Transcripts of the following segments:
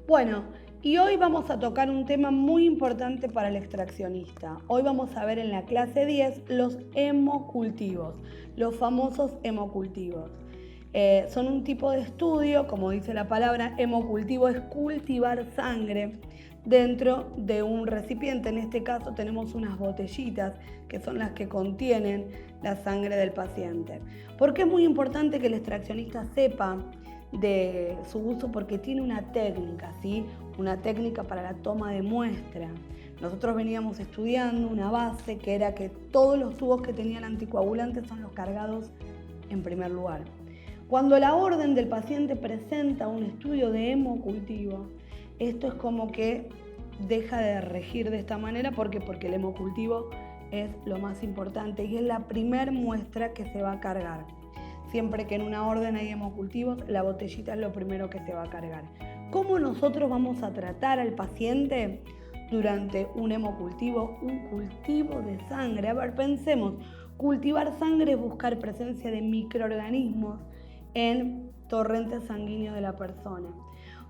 Bueno, y hoy vamos a tocar un tema muy importante para el extraccionista. Hoy vamos a ver en la clase 10 los hemocultivos, los famosos hemocultivos. Son un tipo de estudio, como dice la palabra, hemocultivo es cultivar sangre dentro de un recipiente. En este caso tenemos unas botellitas que son las que contienen la sangre del paciente. ¿Por qué es muy importante que el extraccionista sepa de su uso? Porque tiene una técnica, ¿sí? Una técnica para la toma de muestra. Nosotros veníamos estudiando una base que era que todos los tubos que tenían anticoagulantes son los cargados en primer lugar. Cuando la orden del paciente presenta un estudio de hemocultivo, esto es como que deja de regir de esta manera. ¿Por qué? Porque el hemocultivo es lo más importante y es la primer muestra que se va a cargar. Siempre que en una orden hay hemocultivos, la botellita es lo primero que se va a cargar. ¿Cómo nosotros vamos a tratar al paciente durante un hemocultivo, un cultivo de sangre? A ver, pensemos, cultivar sangre es buscar presencia de microorganismos en torrente sanguíneo de la persona.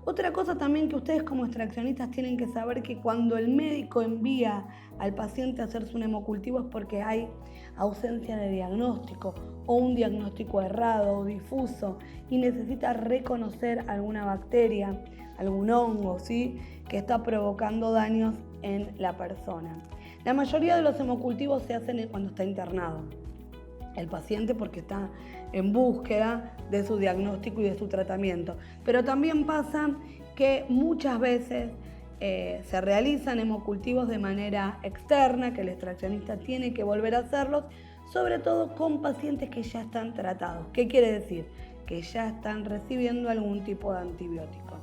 Otra cosa también que ustedes como extraccionistas tienen que saber, que cuando el médico envía al paciente a hacerse un hemocultivo es porque hay ausencia de diagnóstico o un diagnóstico errado o difuso y necesita reconocer alguna bacteria, algún hongo, ¿sí?, que está provocando daños en la persona. La mayoría de los hemocultivos se hacen cuando está internado el paciente, porque está en búsqueda de su diagnóstico y de su tratamiento. Pero también pasa que muchas veces se realizan hemocultivos de manera externa, que el extraccionista tiene que volver a hacerlos, sobre todo con pacientes que ya están tratados. ¿Qué quiere decir? Que ya están recibiendo algún tipo de antibiótico.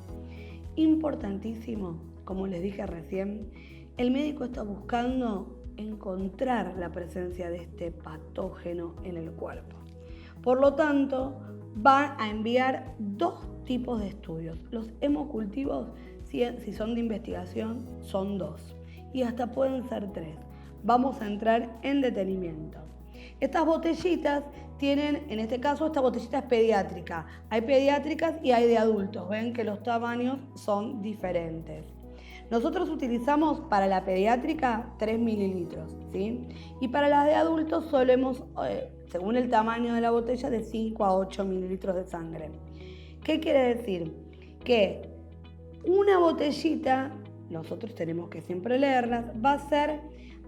Importantísimo, como les dije recién, el médico está buscando encontrar la presencia de este patógeno en el cuerpo. Por lo tanto, va a enviar dos tipos de estudios. Los hemocultivos, si son de investigación, son dos y hasta pueden ser tres. Vamos a entrar en detenimiento. Estas botellitas tienen, en este caso, esta botellita es pediátrica. Hay pediátricas y hay de adultos. Ven que los tamaños son diferentes. Nosotros utilizamos para la pediátrica 3 mililitros, ¿sí? Y para las de adultos solemos, según el tamaño de la botella, de 5 a 8 mililitros de sangre. ¿Qué quiere decir? Que una botellita, nosotros tenemos que siempre leerlas, va a ser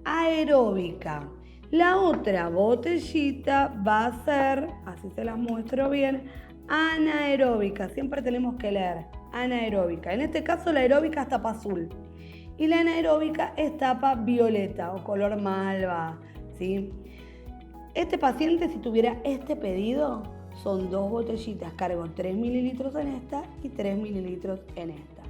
aeróbica. La otra botellita va a ser, así se las muestro bien, anaeróbica. Siempre tenemos que leer anaeróbica. En este caso la aeróbica es tapa azul y la anaeróbica es tapa violeta o color malva, ¿sí? Este paciente, si tuviera este pedido, son dos botellitas. Cargo 3 mililitros en esta y 3 mililitros en esta.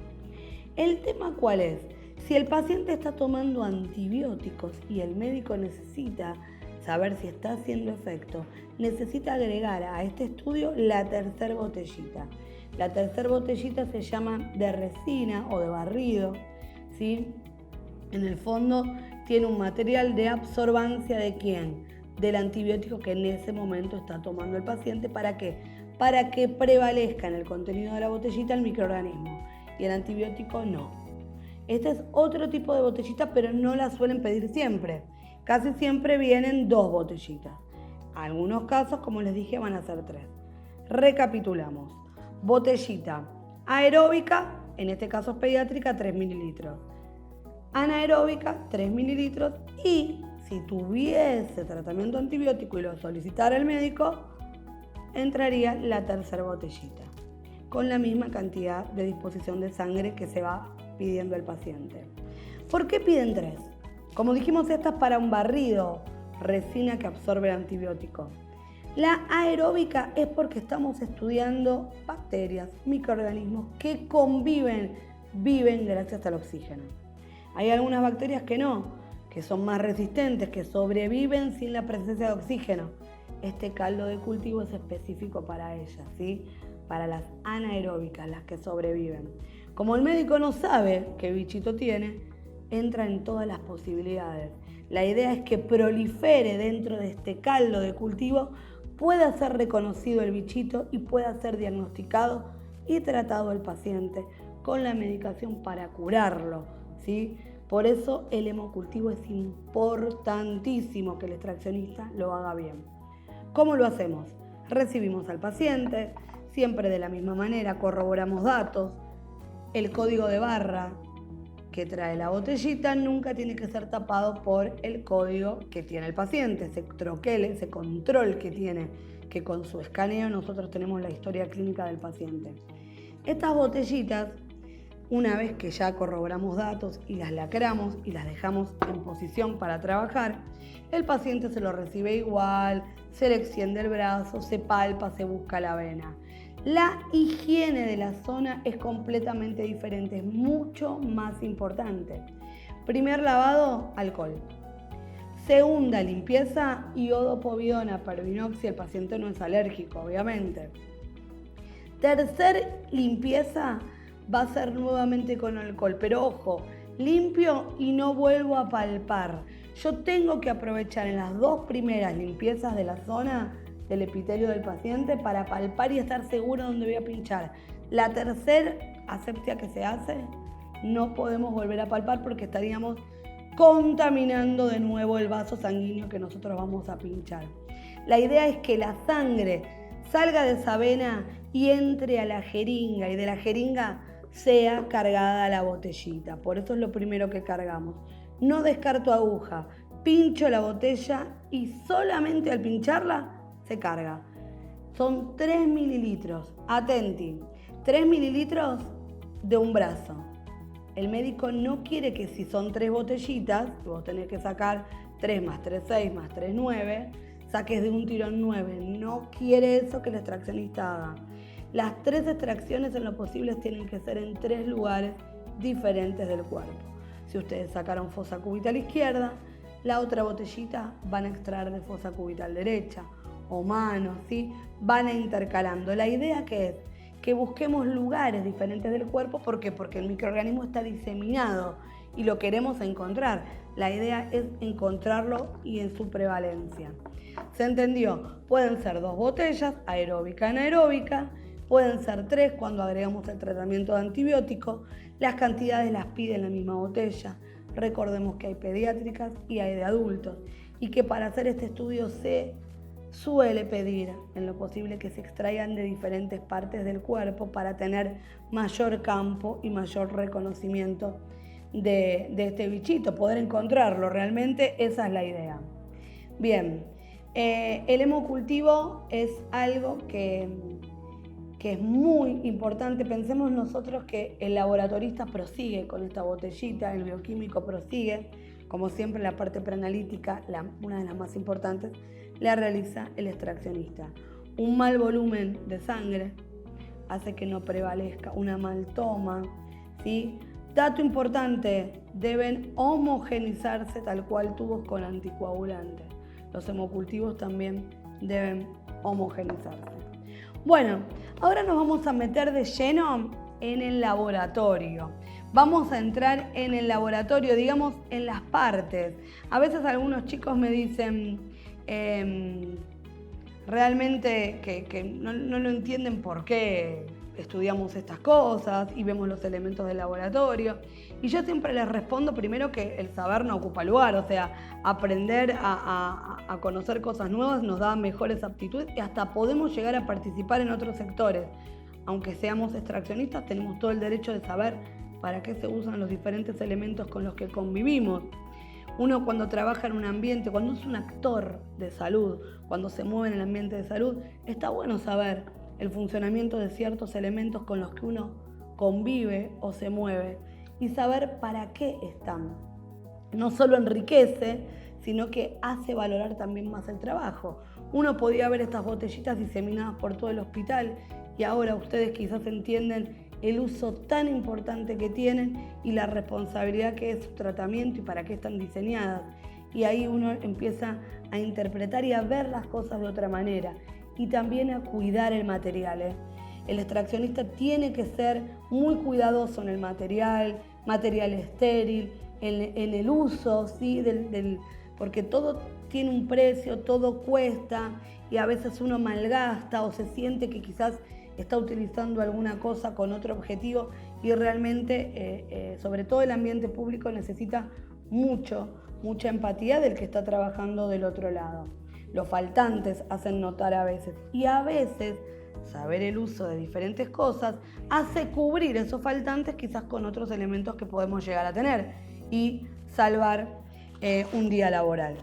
¿El tema cuál es? Si el paciente está tomando antibióticos y el médico necesita saber si está haciendo efecto, necesita agregar a este estudio la tercera botellita. La tercera botellita se llama de resina o de barrido, ¿sí? En el fondo tiene un material de absorbancia ¿de quién? Del antibiótico que en ese momento está tomando el paciente. ¿Para qué? Para que prevalezca en el contenido de la botellita el microorganismo y el antibiótico no. Este es otro tipo de botellita, pero no la suelen pedir siempre. Casi siempre vienen dos botellitas. Algunos casos, como les dije, van a ser tres. Recapitulamos. Botellita aeróbica, en este caso es pediátrica, 3 mililitros. Anaeróbica, 3 mililitros. Y si tuviese tratamiento antibiótico y lo solicitara el médico, entraría la tercera botellita, con la misma cantidad de disposición de sangre que se va pidiendo el paciente. ¿Por qué piden tres? Como dijimos, esta es para un barrido, resina que absorbe el antibiótico. La aeróbica es porque estamos estudiando bacterias, microorganismos que viven gracias al oxígeno. Hay algunas bacterias que no, que son más resistentes, que sobreviven sin la presencia de oxígeno. Este caldo de cultivo es específico para ellas, ¿sí? Para las anaeróbicas, las que sobreviven. Como el médico no sabe qué bichito tiene, entra en todas las posibilidades. La idea es que prolifere dentro de este caldo de cultivo, pueda ser reconocido el bichito y pueda ser diagnosticado y tratado el paciente con la medicación para curarlo, ¿sí? Por eso el hemocultivo es importantísimo que el extraccionista lo haga bien. ¿Cómo lo hacemos? Recibimos al paciente, siempre de la misma manera, corroboramos datos, el código de barra que trae la botellita nunca tiene que ser tapado por el código que tiene el paciente, ese troquel, ese control que tiene, que con su escaneo nosotros tenemos la historia clínica del paciente. Estas botellitas, una vez que ya corroboramos datos y las lacramos y las dejamos en posición para trabajar, el paciente se lo recibe igual, se le extiende el brazo, se palpa, se busca la vena. La higiene de la zona es completamente diferente, es mucho más importante. Primer lavado, alcohol. Segunda limpieza, iodopovidona, Parvinox, si el paciente no es alérgico, obviamente. Tercer limpieza va a ser nuevamente con alcohol, pero ojo, limpio y no vuelvo a palpar. Yo tengo que aprovechar en las dos primeras limpiezas de la zona del epitelio del paciente para palpar y estar seguro dónde voy a pinchar. La tercera asepsia que se hace, no podemos volver a palpar porque estaríamos contaminando de nuevo el vaso sanguíneo que nosotros vamos a pinchar. La idea es que la sangre salga de esa vena y entre a la jeringa y de la jeringa sea cargada la botellita. Por eso es lo primero que cargamos. No descarto aguja, pincho la botella y solamente al pincharla se carga. Son 3 mililitros, atenti, 3 mililitros de un brazo. El médico no quiere que si son 3 botellitas, vos tenés que sacar 3 más 3, 6 más 3, 9, saques de un tirón 9. No quiere eso que el extraccionista haga. Las 3 extracciones en lo posible tienen que ser en 3 lugares diferentes del cuerpo. Si ustedes sacaron fosa cubital izquierda, la otra botellita van a extraer de fosa cubital derecha o manos, ¿sí? Van a intercalando. La idea que es que busquemos lugares diferentes del cuerpo. ¿Por qué? Porque el microorganismo está diseminado y lo queremos encontrar. La idea es encontrarlo y en su prevalencia. ¿Se entendió? Pueden ser 2 botellas, aeróbica, anaeróbica. Pueden ser 3 cuando agregamos el tratamiento de antibiótico. Las cantidades las pide en la misma botella. Recordemos que hay pediátricas y hay de adultos y que para hacer este estudio se suele pedir en lo posible que se extraigan de diferentes partes del cuerpo para tener mayor campo y mayor reconocimiento de este bichito, poder encontrarlo. Realmente esa es la idea. Bien, el hemocultivo es algo que es muy importante. Pensemos nosotros que el laboratorista prosigue con esta botellita, el bioquímico prosigue, como siempre la parte preanalítica, una de las más importantes, la realiza el extraccionista. Un mal volumen de sangre hace que no prevalezca una mal toma, ¿sí? Dato importante, deben homogenizarse tal cual tubos con anticoagulantes. Los hemocultivos también deben homogenizarse. Bueno, ahora nos vamos a meter de lleno en el laboratorio. Vamos a entrar en el laboratorio, digamos, en las partes. A veces algunos chicos me dicen realmente que no lo entienden por qué estudiamos estas cosas y vemos los elementos del laboratorio. Y yo siempre les respondo primero que el saber no ocupa lugar, o sea, aprender a conocer cosas nuevas nos da mejores aptitudes y hasta podemos llegar a participar en otros sectores. Aunque seamos extraccionistas, tenemos todo el derecho de saber para qué se usan los diferentes elementos con los que convivimos. Uno cuando trabaja en un ambiente, cuando es un actor de salud, cuando se mueve en el ambiente de salud, está bueno saber el funcionamiento de ciertos elementos con los que uno convive o se mueve y saber para qué están. No solo enriquece, sino que hace valorar también más el trabajo. Uno podía ver estas botellitas diseminadas por todo el hospital y ahora ustedes quizás entienden el uso tan importante que tienen y la responsabilidad que es su tratamiento y para qué están diseñadas. Y ahí uno empieza a interpretar y a ver las cosas de otra manera y también a cuidar el material. El extraccionista tiene que ser muy cuidadoso en el material estéril, en el uso, ¿sí? Porque todo tiene un precio, todo cuesta y a veces uno malgasta o se siente que quizás está utilizando alguna cosa con otro objetivo y realmente, sobre todo el ambiente público, necesita mucha empatía del que está trabajando del otro lado. Los faltantes hacen notar a veces, y a veces saber el uso de diferentes cosas hace cubrir esos faltantes quizás con otros elementos que podemos llegar a tener y salvar un día laboral.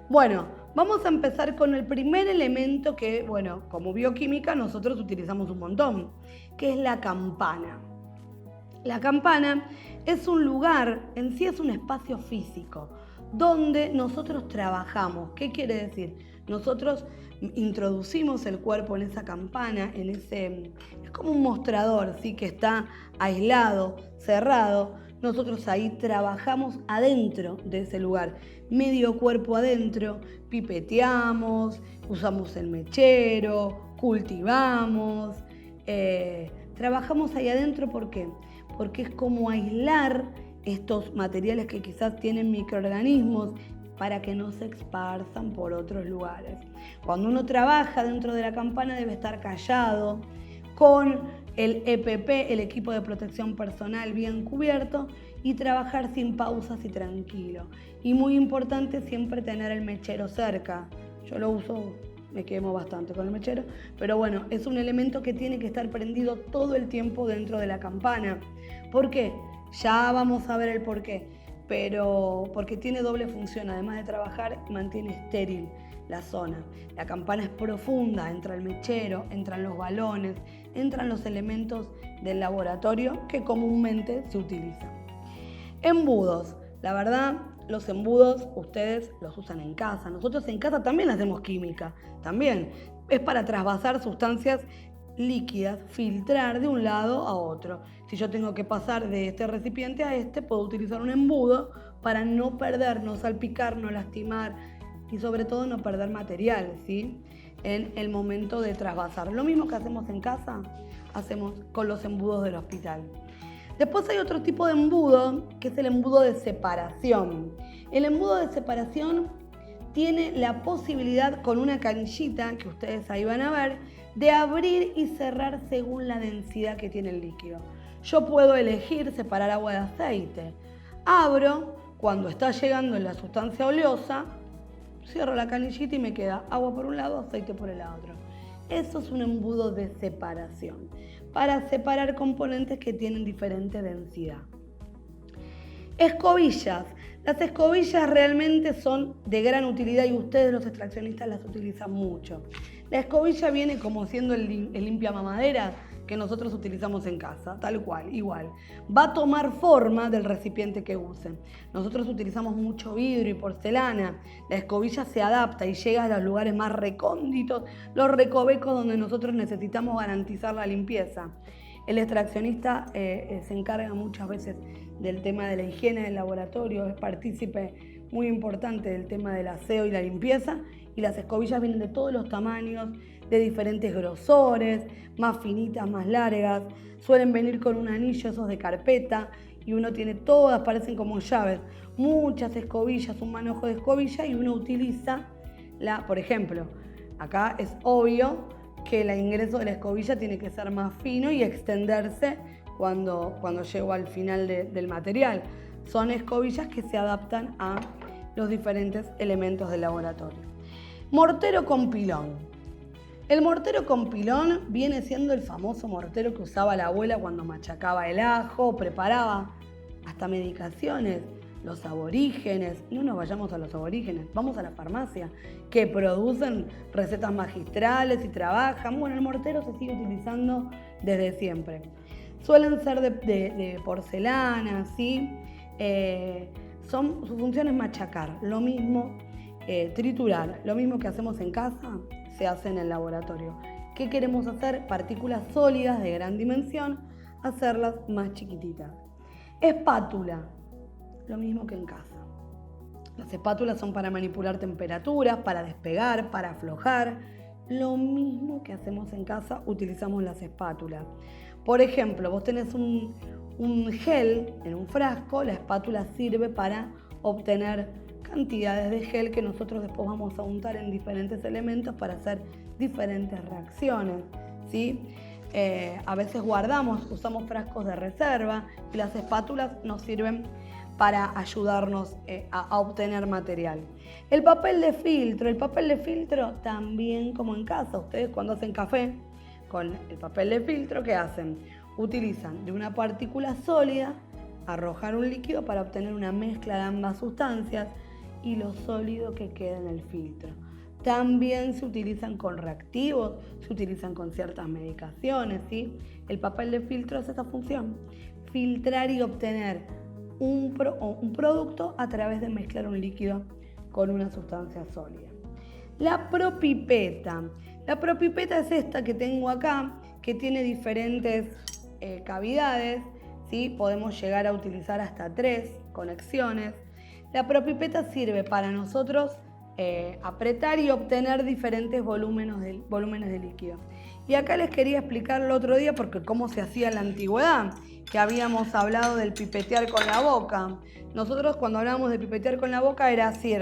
Bueno, vamos a empezar con el primer elemento que, bueno, como bioquímica nosotros utilizamos un montón, que es la campana. La campana es un lugar, en sí es un espacio físico, donde nosotros trabajamos. ¿Qué quiere decir? Nosotros introducimos el cuerpo en esa campana, es como un mostrador, ¿sí? Que está aislado, cerrado. Nosotros ahí trabajamos adentro de ese lugar, medio cuerpo adentro, pipeteamos, usamos el mechero, cultivamos, trabajamos ahí adentro. ¿Por qué? Porque es como aislar estos materiales que quizás tienen microorganismos para que no se esparzan por otros lugares. Cuando uno trabaja dentro de la campana debe estar callado, con el EPP, el equipo de protección personal, bien cubierto, y trabajar sin pausas y tranquilo. Y muy importante siempre tener el mechero cerca. Yo lo uso, me quemo bastante con el mechero, pero bueno, es un elemento que tiene que estar prendido todo el tiempo dentro de la campana. ¿Por qué? Ya vamos a ver el por qué, pero porque tiene doble función. Además de trabajar, mantiene estéril la zona. La campana es profunda, entra el mechero, entran los balones, entran los elementos del laboratorio que comúnmente se utilizan. Embudos. La verdad, los embudos ustedes los usan en casa. Nosotros en casa también hacemos química. También es para trasvasar sustancias líquidas, filtrar de un lado a otro. Si yo tengo que pasar de este recipiente a este, puedo utilizar un embudo para no perder, no salpicar, no lastimar y sobre todo no perder material, ¿sí? En el momento de trasvasar. Lo mismo que hacemos en casa, hacemos con los embudos del hospital. Después hay otro tipo de embudo, que es el embudo de separación. El embudo de separación tiene la posibilidad, con una canillita que ustedes ahí van a ver, de abrir y cerrar según la densidad que tiene el líquido. Yo puedo elegir separar agua de aceite. Abro, cuando está llegando la sustancia oleosa, cierro la canillita y me queda agua por un lado, aceite por el otro. Eso es un embudo de separación, para separar componentes que tienen diferente densidad. Escobillas. Las escobillas realmente son de gran utilidad y ustedes los extraccionistas las utilizan mucho. La escobilla viene como siendo el limpiamamaderas que nosotros utilizamos en casa, tal cual, igual. Va a tomar forma del recipiente que usen. Nosotros utilizamos mucho vidrio y porcelana. La escobilla se adapta y llega a los lugares más recónditos, los recovecos donde nosotros necesitamos garantizar la limpieza. El extraccionista se encarga muchas veces del tema de la higiene del laboratorio, es partícipe muy importante del tema del aseo y la limpieza, y las escobillas vienen de todos los tamaños, de diferentes grosores, más finitas, más largas, suelen venir con un anillo, esos de carpeta, y uno tiene todas, parecen como llaves, muchas escobillas, un manojo de escobilla, y uno utiliza por ejemplo, acá es obvio que el ingreso de la escobilla tiene que ser más fino y extenderse cuando llego al final del material. Son escobillas que se adaptan a los diferentes elementos del laboratorio. Mortero con pilón. El mortero con pilón viene siendo el famoso mortero que usaba la abuela cuando machacaba el ajo, preparaba hasta medicaciones. Los aborígenes, no nos vayamos a los aborígenes, vamos a la farmacia, que producen recetas magistrales y trabajan. Bueno, el mortero se sigue utilizando desde siempre. Suelen ser de porcelana, ¿sí? Su función es machacar, lo mismo, triturar, lo mismo que hacemos en casa, se hace en el laboratorio. ¿Qué queremos hacer? Partículas sólidas de gran dimensión, hacerlas más chiquititas. Espátula. Lo mismo que en casa. Las espátulas son para manipular temperaturas, para despegar, para aflojar. Lo mismo que hacemos en casa, utilizamos las espátulas. Por ejemplo, vos tenés un gel en un frasco, la espátula sirve para obtener cantidades de gel que nosotros después vamos a untar en diferentes elementos para hacer diferentes reacciones, ¿sí? a veces usamos frascos de reserva y las espátulas nos sirven para ayudarnos a obtener material. El papel de filtro también como en casa. Ustedes cuando hacen café con el papel de filtro, ¿qué hacen? Utilizan de una partícula sólida, arrojar un líquido para obtener una mezcla de ambas sustancias y lo sólido que queda en el filtro. También se utilizan con reactivos, se utilizan con ciertas medicaciones, ¿sí? El papel de filtro es esa función, filtrar y obtener un producto a través de mezclar un líquido con una sustancia sólida. La propipeta. La propipeta es esta que tengo acá, que tiene diferentes cavidades, ¿sí? Podemos llegar a utilizar hasta 3 conexiones. La propipeta sirve para nosotros apretar y obtener diferentes volúmenes de líquido. Y acá les quería explicar el otro día porque cómo se hacía en la antigüedad, que habíamos hablado del pipetear con la boca. Nosotros cuando hablábamos de pipetear con la boca era así,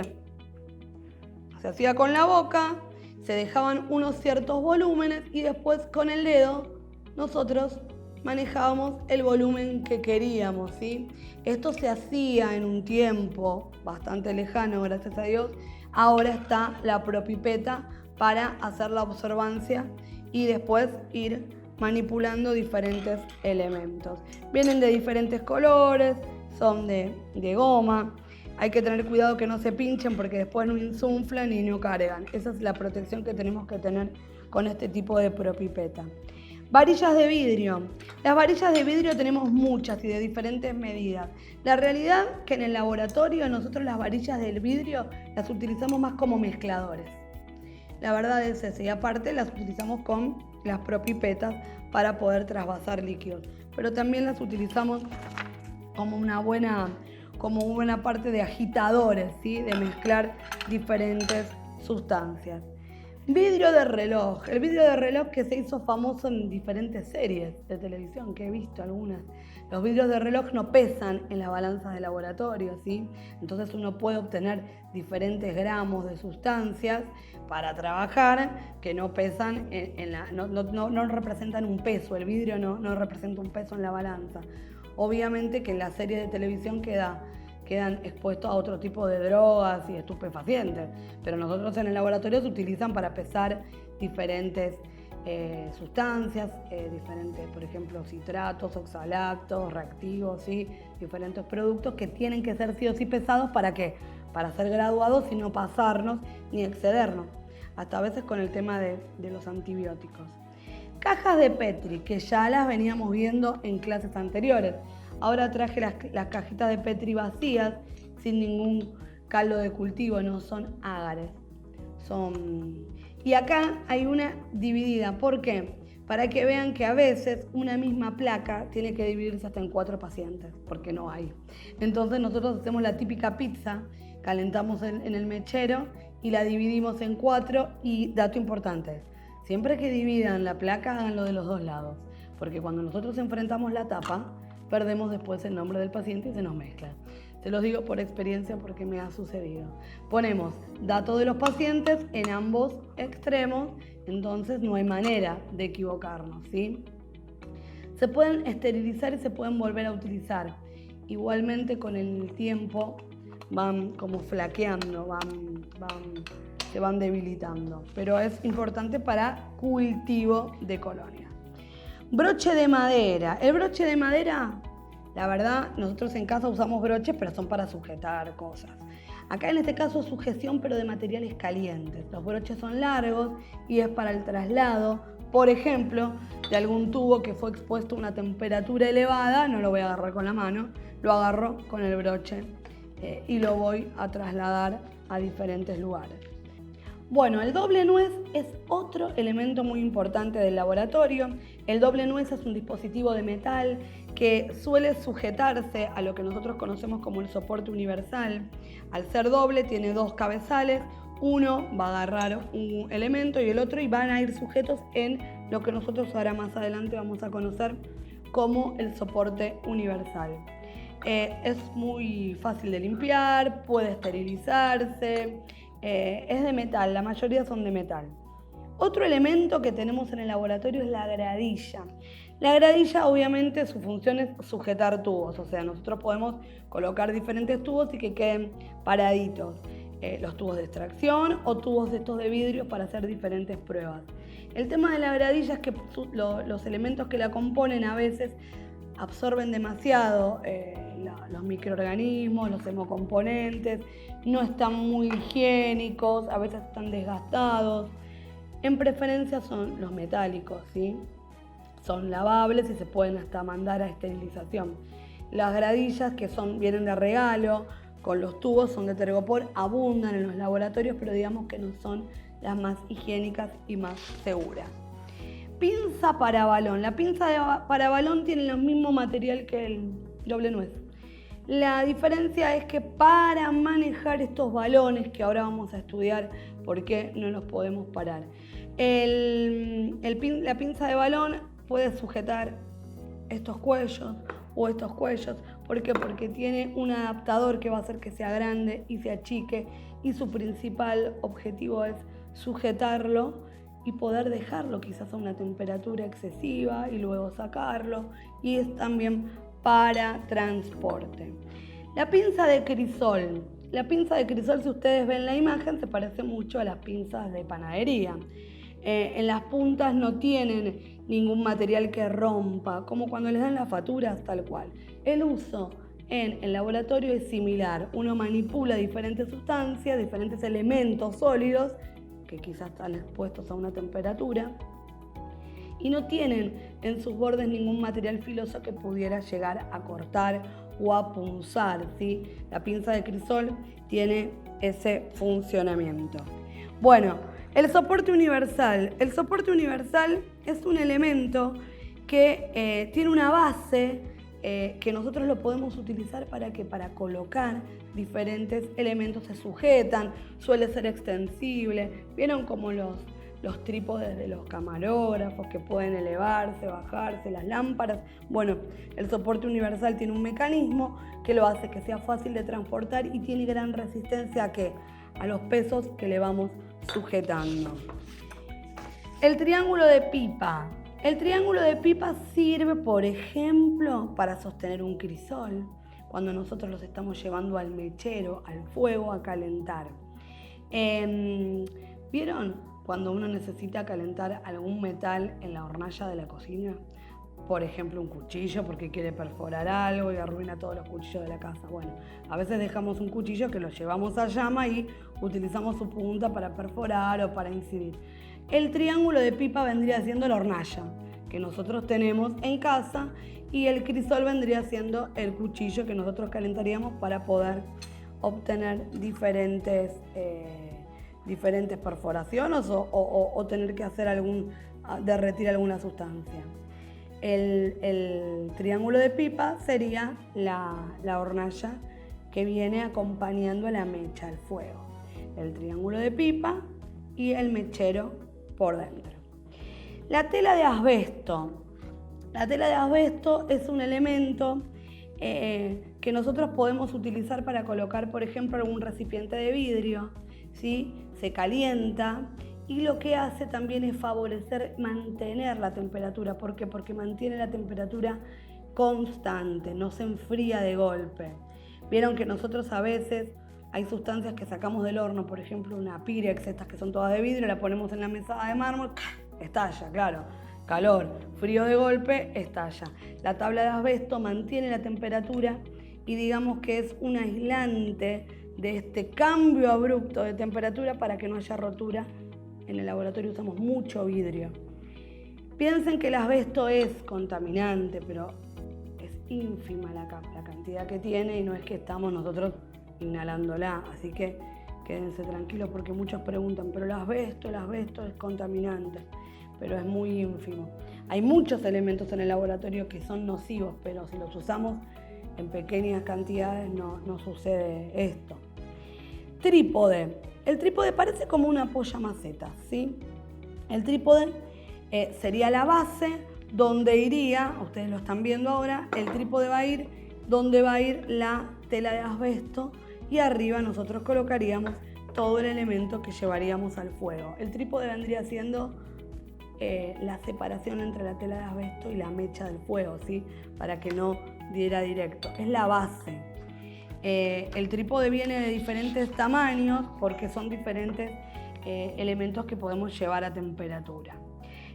se hacía con la boca, se dejaban unos ciertos volúmenes y después con el dedo nosotros manejábamos el volumen que queríamos, ¿sí? Esto se hacía en un tiempo bastante lejano, gracias a Dios. Ahora está la propipeta para hacer la observancia y después ir manipulando diferentes elementos. Vienen de diferentes colores, son de goma. Hay que tener cuidado que no se pinchen porque después no insuflan y no cargan. Esa es la protección que tenemos que tener con este tipo de propipeta. Varillas de vidrio. Las varillas de vidrio tenemos muchas y de diferentes medidas. La realidad es que en el laboratorio nosotros las varillas del vidrio las utilizamos más como mezcladores. La verdad es esa, y aparte las utilizamos con las propipetas para poder trasvasar líquidos. Pero también las utilizamos como una buena parte de agitadores, ¿sí? De mezclar diferentes sustancias. Vidrio de reloj. El vidrio de reloj que se hizo famoso en diferentes series de televisión, que he visto algunas. Los vidrios de reloj no pesan en las balanzas de laboratorio, ¿sí? Entonces uno puede obtener diferentes gramos de sustancias para trabajar que no pesan, no representan un peso. El vidrio no representa un peso en la balanza. Obviamente que en las series de televisión quedan expuestos a otro tipo de drogas y estupefacientes, pero nosotros en el laboratorio se utilizan para pesar diferentes sustancias, diferentes, por ejemplo, citratos, oxalatos, reactivos, ¿sí? Diferentes productos que tienen que ser sí o sí pesados ¿para qué? Para ser graduados y no pasarnos ni excedernos, hasta a veces con el tema de los antibióticos. Cajas de Petri, que ya las veníamos viendo en clases anteriores. Ahora traje las cajitas de Petri vacías, sin ningún caldo de cultivo, no son ágares. Y acá hay una dividida. ¿Por qué? Para que vean que a veces una misma placa tiene que dividirse hasta en 4 pacientes, porque no hay. Entonces nosotros hacemos la típica pizza, calentamos en el mechero y la dividimos en 4. Y dato importante, siempre que dividan la placa, háganlo de los 2 lados, porque cuando nosotros enfrentamos la tapa, perdemos después el nombre del paciente y se nos mezcla. Te lo digo por experiencia porque me ha sucedido. Ponemos datos de los pacientes en ambos extremos, entonces no hay manera de equivocarnos, ¿sí? Se pueden esterilizar y se pueden volver a utilizar. Igualmente con el tiempo van como flaqueando, se van debilitando, pero es importante para cultivo de colonias. Broche de madera. El broche de madera, la verdad, nosotros en casa usamos broches, pero son para sujetar cosas. Acá en este caso es sujeción, pero de materiales calientes. Los broches son largos y es para el traslado, por ejemplo, de algún tubo que fue expuesto a una temperatura elevada. No lo voy a agarrar con la mano, lo agarro con el broche y lo voy a trasladar a diferentes lugares. Bueno, el doble nuez es otro elemento muy importante del laboratorio. El doble nuez es un dispositivo de metal que suele sujetarse a lo que nosotros conocemos como el soporte universal. Al ser doble tiene 2 cabezales, uno va a agarrar un elemento y el otro y van a ir sujetos en lo que nosotros ahora más adelante vamos a conocer como el soporte universal. Es muy fácil de limpiar, puede esterilizarse. Es de metal, la mayoría son de metal. Otro elemento que tenemos en el laboratorio es la gradilla. La gradilla, obviamente, su función es sujetar tubos, o sea, nosotros podemos colocar diferentes tubos y que queden paraditos. Los tubos de extracción o tubos de estos de vidrio para hacer diferentes pruebas. El tema de la gradilla es que los elementos que la componen a veces absorben demasiado los microorganismos, los hemocomponentes, no están muy higiénicos, a veces están desgastados. En preferencia son los metálicos, ¿sí? Son lavables y se pueden hasta mandar a esterilización. Las gradillas que vienen de regalo, con los tubos, son de Tergopor, abundan en los laboratorios, pero digamos que no son las más higiénicas y más seguras. Pinza para balón. La pinza para balón tiene el mismo material que el doble nuez. La diferencia es que para manejar estos balones, que ahora vamos a estudiar por qué no los podemos parar, la pinza de balón puede sujetar estos cuellos o estos cuellos. ¿Por qué? Porque tiene un adaptador que va a hacer que sea grande y se achique, y su principal objetivo es sujetarlo y poder dejarlo quizás a una temperatura excesiva y luego sacarlo, y es también para transporte. La pinza de crisol. La pinza de crisol, si ustedes ven la imagen, se parece mucho a las pinzas de panadería. En las puntas no tienen ningún material que rompa, como cuando les dan las facturas, tal cual. El uso en el laboratorio es similar. Uno manipula diferentes sustancias, diferentes elementos sólidos, que quizás están expuestos a una temperatura, y no tienen en sus bordes ningún material filoso que pudiera llegar a cortar o a punzar, ¿sí? La pinza de crisol tiene ese funcionamiento. Bueno, el soporte universal. El soporte universal es un elemento que tiene una base que nosotros lo podemos utilizar para colocar diferentes elementos, se sujetan, suele ser extensible. ¿Vieron como los trípodes de los camarógrafos que pueden elevarse, bajarse, las lámparas? Bueno, el soporte universal tiene un mecanismo que lo hace que sea fácil de transportar y tiene gran resistencia a los pesos que le vamos sujetando. El triángulo de pipa. El triángulo de pipa sirve, por ejemplo, para sostener un crisol cuando nosotros los estamos llevando al mechero, al fuego, a calentar. ¿Vieron cuando uno necesita calentar algún metal en la hornalla de la cocina? Por ejemplo, un cuchillo porque quiere perforar algo y arruina todos los cuchillos de la casa. Bueno, a veces dejamos un cuchillo que lo llevamos a llama y utilizamos su punta para perforar o para incidir. El triángulo de pipa vendría siendo la hornalla que nosotros tenemos en casa, y el crisol vendría siendo el cuchillo que nosotros calentaríamos para poder obtener diferentes perforaciones o tener que hacer derretir alguna sustancia. El triángulo de pipa sería la hornalla que viene acompañando a la mecha, al fuego. El triángulo de pipa y el mechero por dentro. La tela de asbesto. La tela de asbesto es un elemento que nosotros podemos utilizar para colocar, por ejemplo, algún recipiente de vidrio, ¿sí? Se calienta y lo que hace también es favorecer, mantener la temperatura. ¿Por qué? Porque mantiene la temperatura constante, no se enfría de golpe. Vieron que nosotros a veces hay sustancias que sacamos del horno, por ejemplo una Pyrex, estas que son todas de vidrio, la ponemos en la mesada de mármol, estalla, claro. Calor, frío de golpe, estalla. La tabla de asbesto mantiene la temperatura y digamos que es un aislante de este cambio abrupto de temperatura para que no haya rotura. En el laboratorio usamos mucho vidrio. Piensen que el asbesto es contaminante, pero es ínfima la cantidad que tiene y no es que estamos nosotros inhalándola. Así que quédense tranquilos porque muchos preguntan, pero el asbesto es contaminante. Pero es muy ínfimo. Hay muchos elementos en el laboratorio que son nocivos, pero si los usamos en pequeñas cantidades no sucede esto. Trípode. El trípode parece como una apoyamaceta, ¿sí? El trípode sería la base donde iría, ustedes lo están viendo ahora, el trípode va a ir donde va a ir la tela de asbesto y arriba nosotros colocaríamos todo el elemento que llevaríamos al fuego. El trípode vendría siendo la separación entre la tela de asbesto y la mecha del fuego, ¿sí? Para que no diera directo. Es la base. El trípode viene de diferentes tamaños porque son diferentes elementos que podemos llevar a temperatura.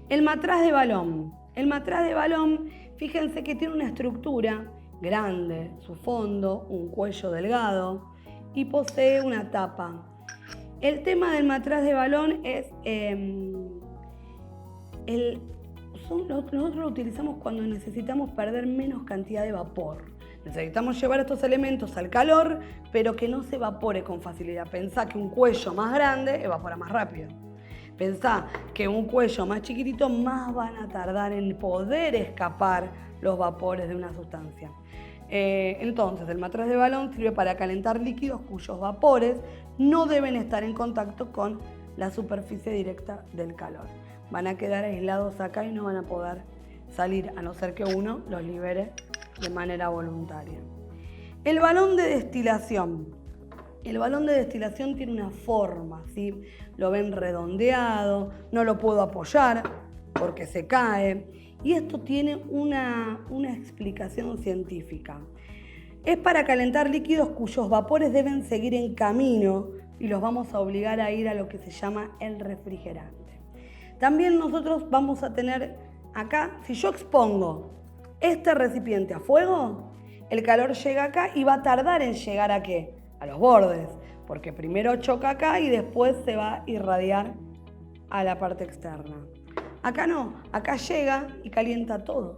El matraz de balón. El matraz de balón, fíjense que tiene una estructura grande, su fondo, un cuello delgado y posee una tapa. El tema del matraz de balón es nosotros lo utilizamos cuando necesitamos perder menos cantidad de vapor. Necesitamos llevar estos elementos al calor, pero que no se evapore con facilidad. Pensá que un cuello más grande evapora más rápido. Pensá que un cuello más chiquitito más van a tardar en poder escapar los vapores de una sustancia. Entonces, el matraz de balón sirve para calentar líquidos cuyos vapores no deben estar en contacto con la superficie directa del calor. Van a quedar aislados acá y no van a poder salir, a no ser que uno los libere de manera voluntaria. El balón de destilación. El balón de destilación tiene una forma, ¿sí? Lo ven redondeado, no lo puedo apoyar porque se cae. Y esto tiene una explicación científica. Es para calentar líquidos cuyos vapores deben seguir en camino y los vamos a obligar a ir a lo que se llama el refrigerante. También nosotros vamos a tener acá, si yo expongo este recipiente a fuego, el calor llega acá y va a tardar en llegar ¿a qué? A los bordes, porque primero choca acá y después se va a irradiar a la parte externa. Acá no, acá llega y calienta todo.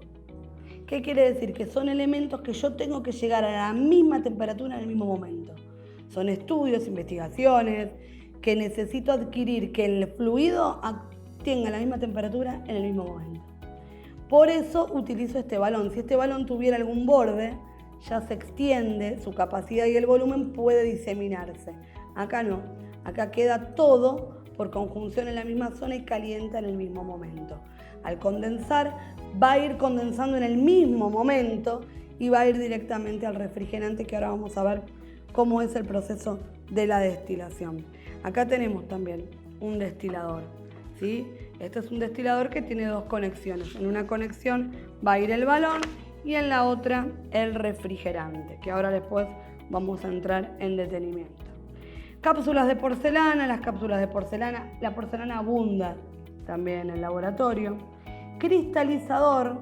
¿Qué quiere decir? Que son elementos que yo tengo que llegar a la misma temperatura en el mismo momento. Son estudios, investigaciones, que necesito adquirir que el fluido tenga la misma temperatura en el mismo momento. Por eso utilizo este balón. Si este balón tuviera algún borde, ya se extiende, su capacidad y el volumen puede diseminarse. Acá no, acá queda todo por conjunción en la misma zona y calienta en el mismo momento. Al condensar, va a ir condensando en el mismo momento y va a ir directamente al refrigerante, que ahora vamos a ver cómo es el proceso de la destilación. Acá tenemos también un destilador, ¿sí? Este es un destilador que tiene dos conexiones. En una conexión va a ir el balón y en la otra el refrigerante, que ahora después vamos a entrar en detenimiento. Cápsulas de porcelana, las cápsulas de porcelana, la porcelana abunda también en el laboratorio. Cristalizador,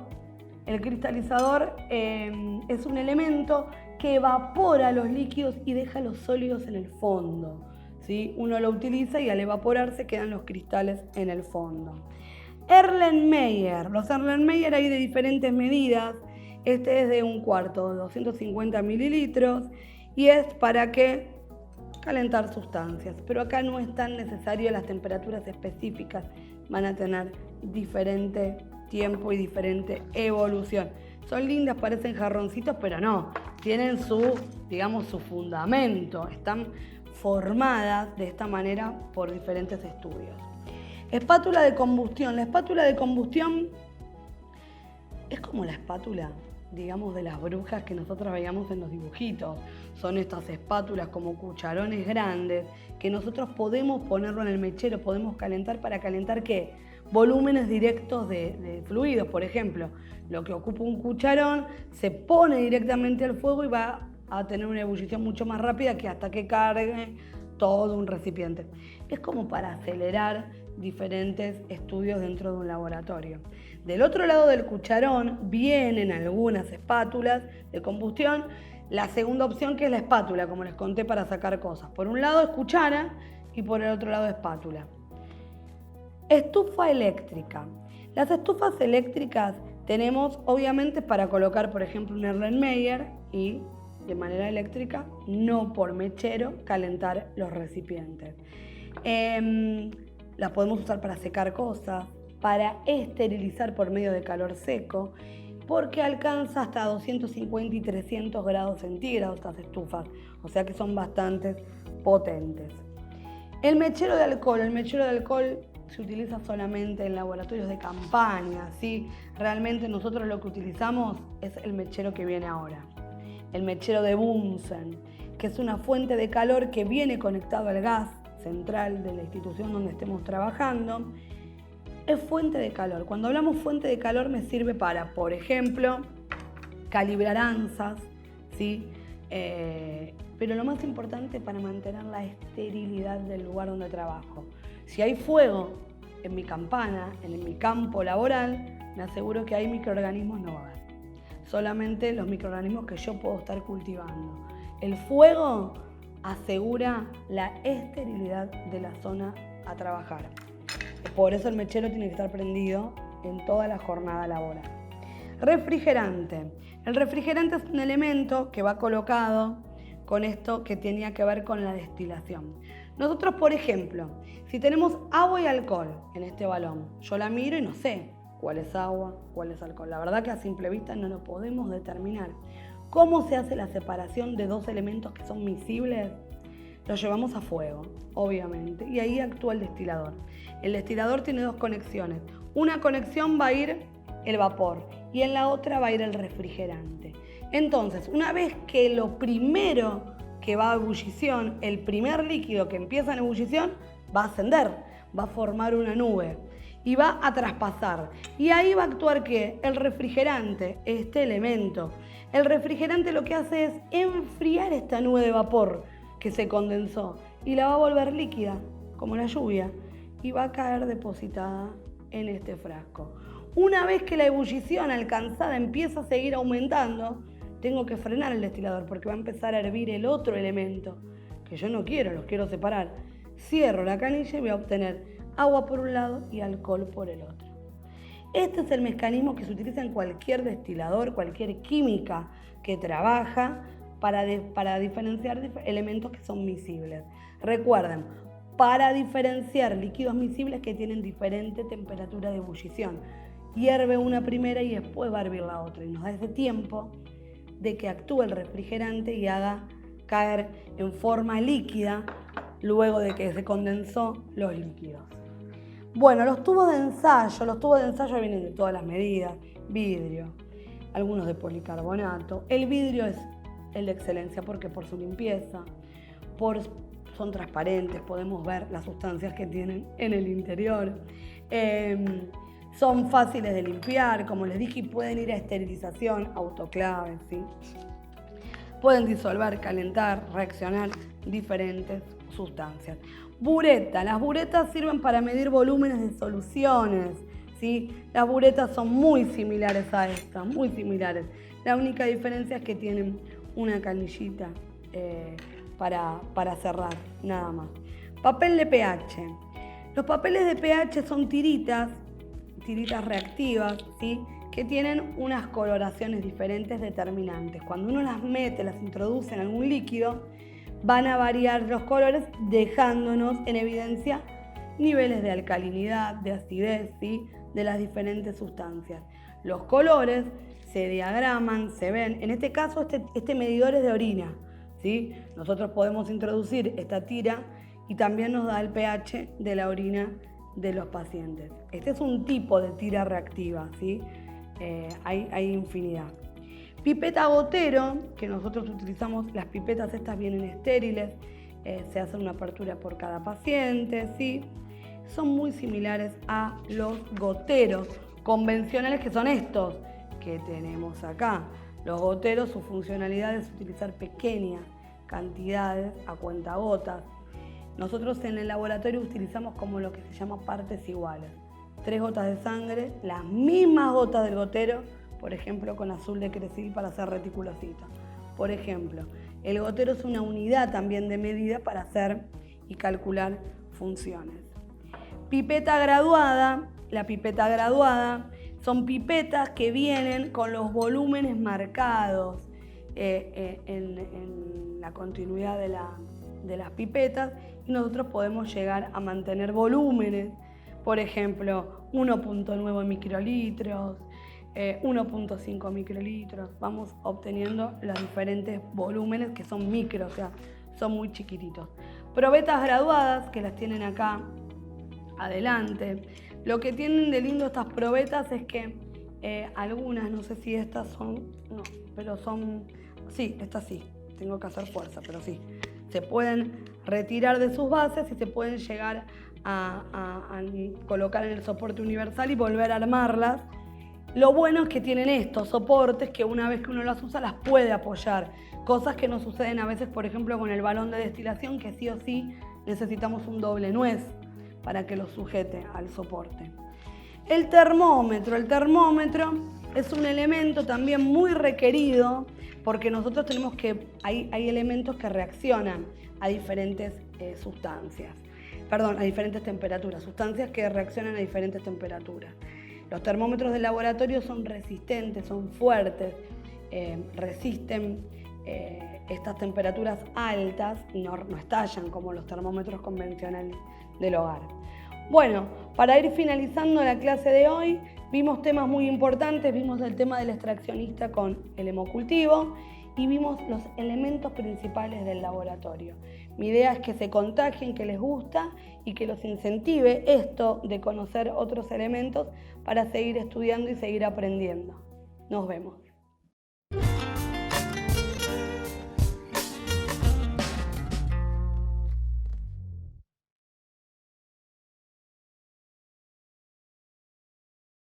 el cristalizador es un elemento que evapora los líquidos y deja los sólidos en el fondo, ¿sí? Uno lo utiliza y al evaporarse quedan los cristales en el fondo. Erlenmeyer, los Erlenmeyer hay de diferentes medidas. Este es de 1/4, 250 mililitros y es para que calentar sustancias, pero acá no es tan necesario, las temperaturas específicas van a tener diferente tiempo y diferente evolución. Son lindas, parecen jarroncitos, pero no, tienen su fundamento, están formadas de esta manera por diferentes estudios. Espátula de combustión. La espátula de combustión es como la espátula, digamos, de las brujas que nosotros veíamos en los dibujitos. Son estas espátulas como cucharones grandes que nosotros podemos ponerlo en el mechero, podemos calentar para calentar ¿qué? Volúmenes directos de fluidos. Por ejemplo, lo que ocupa un cucharón se pone directamente al fuego y va a tener una ebullición mucho más rápida que hasta que cargue todo un recipiente. Es como para acelerar diferentes estudios dentro de un laboratorio. Del otro lado del cucharón vienen algunas espátulas de combustión. La segunda opción, que es la espátula, como les conté, para sacar cosas. Por un lado es cuchara y por el otro lado espátula. Estufa eléctrica. Las estufas eléctricas tenemos obviamente para colocar, por ejemplo, un Erlenmeyer y de manera eléctrica, no por mechero, calentar los recipientes. Las podemos usar para secar cosas, para esterilizar por medio de calor seco, porque alcanza hasta 250 y 300 grados centígrados estas estufas, o sea que son bastante potentes. El mechero de alcohol se utiliza solamente en laboratorios de campaña, ¿sí? Realmente nosotros lo que utilizamos es el mechero que viene ahora, el mechero de Bunsen, que es una fuente de calor que viene conectado al gas central de la institución donde estemos trabajando, es fuente de calor. Cuando hablamos fuente de calor me sirve para, por ejemplo, calibrar anzas, ¿sí? Pero lo más importante para mantener la esterilidad del lugar donde trabajo. Si hay fuego en mi campana, en mi campo laboral, me aseguro que hay microorganismos no va a haber. Solamente los microorganismos que yo puedo estar cultivando. El fuego asegura la esterilidad de la zona a trabajar. Por eso el mechero tiene que estar prendido en toda la jornada laboral. Refrigerante. El refrigerante es un elemento que va colocado con esto que tenía que ver con la destilación. Nosotros, por ejemplo, si tenemos agua y alcohol en este balón, yo la miro y no sé cuál es agua, cuál es alcohol. La verdad que a simple vista no lo podemos determinar. ¿Cómo se hace la separación de dos elementos que son miscibles? Lo llevamos a fuego, obviamente, y ahí actúa el destilador. El destilador tiene dos conexiones. Una conexión va a ir el vapor y en la otra va a ir el refrigerante. Entonces, una vez que lo primero que va a ebullición, el primer líquido que empieza en ebullición, va a ascender, va a formar una nube y va a traspasar. Y ahí va a actuar ¿qué? El refrigerante, este elemento. El refrigerante lo que hace es enfriar esta nube de vapor que se condensó y la va a volver líquida, como la lluvia, y va a caer depositada en este frasco. Una vez que la ebullición alcanzada empieza a seguir aumentando, tengo que frenar el destilador porque va a empezar a hervir el otro elemento, que yo no quiero, los quiero separar. Cierro la canilla y voy a obtener agua por un lado y alcohol por el otro. Este es el mecanismo que se utiliza en cualquier destilador, cualquier química que trabaja para diferenciar elementos que son miscibles. Recuerden, para diferenciar líquidos miscibles que tienen diferente temperatura de ebullición. Hierve una primera y después va a hervir la otra. Y nos da ese tiempo de que actúe el refrigerante y haga caer en forma líquida luego de que se condensó los líquidos. Bueno, los tubos de ensayo vienen de todas las medidas, vidrio, algunos de policarbonato. El vidrio es el de excelencia porque por su limpieza, son transparentes, podemos ver las sustancias que tienen en el interior. Son fáciles de limpiar, como les dije, y pueden ir a esterilización, autoclave, ¿sí? Pueden disolver, calentar, reaccionar diferentes sustancias. Bureta. Las buretas sirven para medir volúmenes de soluciones, ¿sí? Las buretas son muy similares a estas, muy similares. La única diferencia es que tienen una canillita para cerrar, nada más. Papel de pH. Los papeles de pH son tiritas reactivas, ¿sí? Que tienen unas coloraciones diferentes determinantes. Cuando uno las mete, las introduce en algún líquido, van a variar los colores dejándonos en evidencia niveles de alcalinidad, de acidez, ¿sí? De las diferentes sustancias. Los colores se diagraman, se ven. En este caso, este medidor es de orina, ¿sí? Nosotros podemos introducir esta tira y también nos da el pH de la orina de los pacientes. Este es un tipo de tira reactiva, ¿sí? Hay infinidad. Pipeta gotero, que nosotros utilizamos, las pipetas estas vienen estériles, se hace una apertura por cada paciente, ¿sí? Son muy similares a los goteros convencionales, que son estos que tenemos acá. Los goteros, su funcionalidad es utilizar pequeñas cantidades a cuentagotas. Nosotros en el laboratorio utilizamos como lo que se llama partes iguales. 3 gotas de sangre, las mismas gotas del gotero, por ejemplo con azul de Crecil para hacer reticulocito. Por ejemplo, el gotero es una unidad también de medida para hacer y calcular funciones. Pipeta graduada. La pipeta graduada son pipetas que vienen con los volúmenes marcados en la continuidad de las pipetas, y nosotros podemos llegar a mantener volúmenes, por ejemplo, 1.9 microlitros, 1.5 microlitros. Vamos obteniendo los diferentes volúmenes que son micro, o sea, son muy chiquititos. Probetas graduadas, que las tienen acá adelante. Lo que tienen de lindo estas probetas es que algunas, no sé si estas son, no, pero son, sí, estas sí, tengo que hacer fuerza, pero sí. se pueden retirar de sus bases y se pueden llegar a colocar en el soporte universal y volver a armarlas. Lo bueno es que tienen estos soportes que una vez que uno las usa las puede apoyar, cosas que no suceden a veces, por ejemplo, con el balón de destilación, que sí o sí necesitamos un doble nuez para que lo sujete al soporte. El termómetro es un elemento también muy requerido porque nosotros tenemos que, hay elementos que reaccionan a diferentes a diferentes temperaturas, sustancias que reaccionan a diferentes temperaturas. Los termómetros de laboratorio son resistentes, son fuertes, resisten estas temperaturas altas y no estallan como los termómetros convencionales del hogar. Bueno, para ir finalizando la clase de hoy, vimos temas muy importantes, vimos el tema del extraccionista con el hemocultivo y vimos los elementos principales del laboratorio. Mi idea es que se contagien, que les gusta y que los incentive esto de conocer otros elementos para seguir estudiando y seguir aprendiendo. Nos vemos.